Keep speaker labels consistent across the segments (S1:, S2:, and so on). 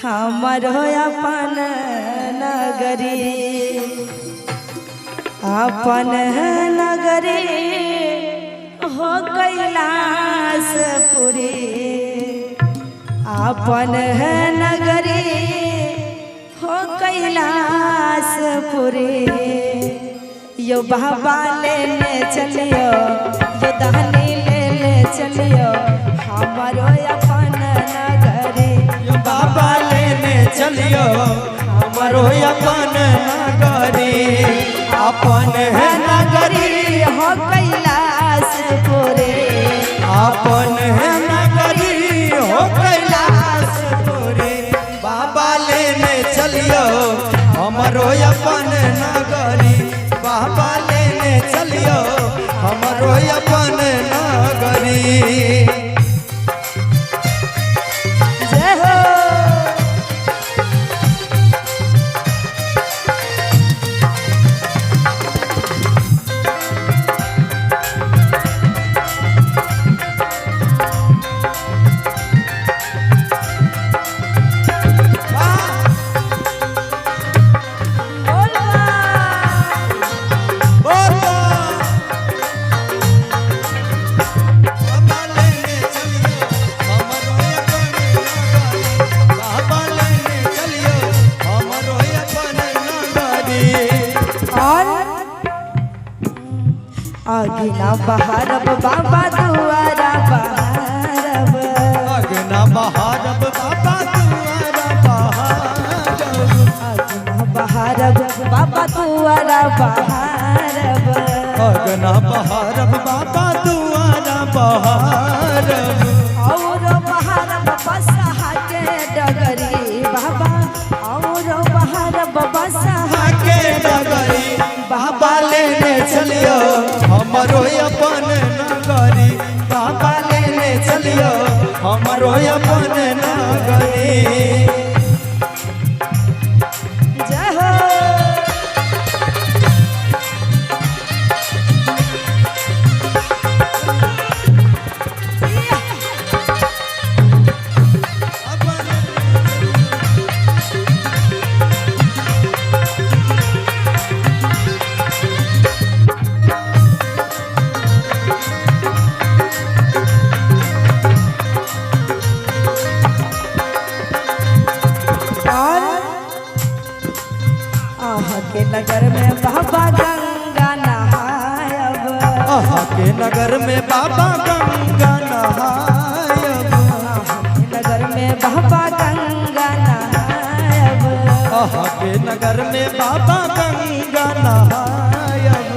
S1: हमरो अपन नगरी अपन नगरी हो कैलाशपुरी अपन नगरी हो कैलाशपुरी यो बाबा लेने चलियो यो दानी लेने चलियो हमारो अपन नगरी
S2: यो बाबा लेने चलियो हमारो अपन नगरी अपन है नगरी
S1: हो कैलाशपुरी
S2: अपन है नगरी हो कैलाशपुरी बाबा लेने चलियो हमारो अपन नगरी बाबा लेने चलियो हमारो अपन नगरी
S1: जय हो अगना बहारब बाबा दुआरा बहारब
S2: अगना बहारब बाबा दुआरा बहारब
S1: अगना बहारब बाबा दुआरा बहारब
S2: अगना बहारब बाबा दुआरा बहारब
S1: और बहारब बसहा के डगरी बाबा और बहारब बसहा
S2: के डगरी बाबा लेने चलियो हमारो अपन नगरी बाबा लेने चलियो हमारो अपन नगरी
S1: जय हो के नगर में बाबा गंगा नहायब
S2: के नगर में बाबा गंगा नहायब
S1: नगर में बाबा गंगा नहायब
S2: के नगर में बाबा गंगा नहायब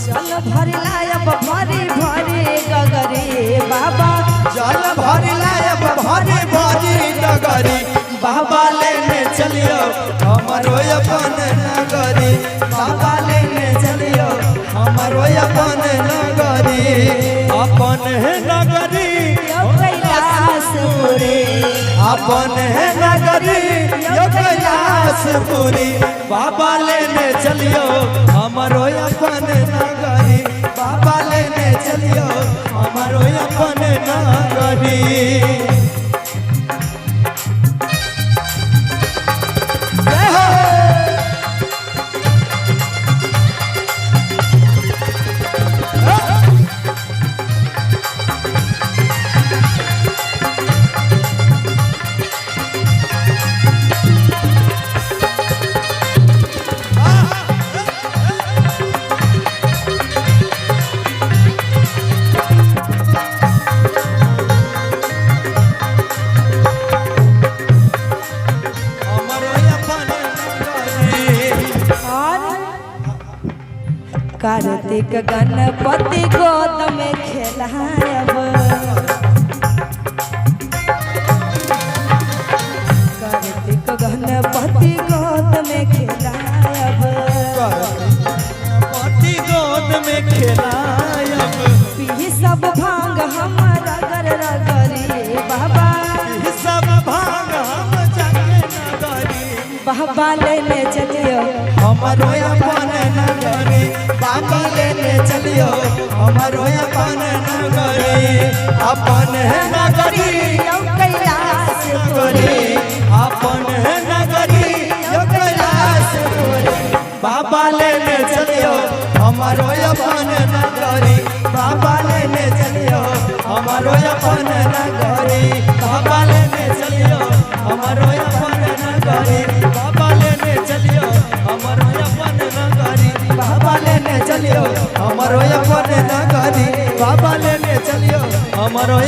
S1: चल भरी लायब भरी भरी गगरी बाबा
S2: जल भरी लायब भरी भरी डगरी बाबा लेने चलियो हमारो अपन नगरी बाबा लेने चलियो हमारो अपन नगरी अपन है नगरी
S1: यो कैलाशपुरी
S2: अपन है नगरी यो कैलाशपुरी बाबा लेने चलियो हमारो अपन नगरी बाबा लेने चलियो हमारो अपन नगरी
S1: कार्तिक गणपति गोद में खेलायब कार्तिक गणपति गोद में खेलायब
S2: गणपति गोद में खेलायब
S1: पी सब भांग हमर अगर रगरी बाबा
S2: सब भाग हम जाके नगरी
S1: बाबा लेने चलियो
S2: हमारो अपन नगरी बाबा लेने चलियो हमारो अपन नगरी अपन है नगरी
S1: कैलाशपुरी
S2: अपन हमारो अपन नगरी बाबा लेने चलियो हमारो अपन नगरी बाबा लेने चलियो हमारो अपन नगरी बाबा लेने चलियो हमारो अपन नगरी बाबा लेने चलियो हमारो अपन नगरी बाबा लेने चलियो हमारो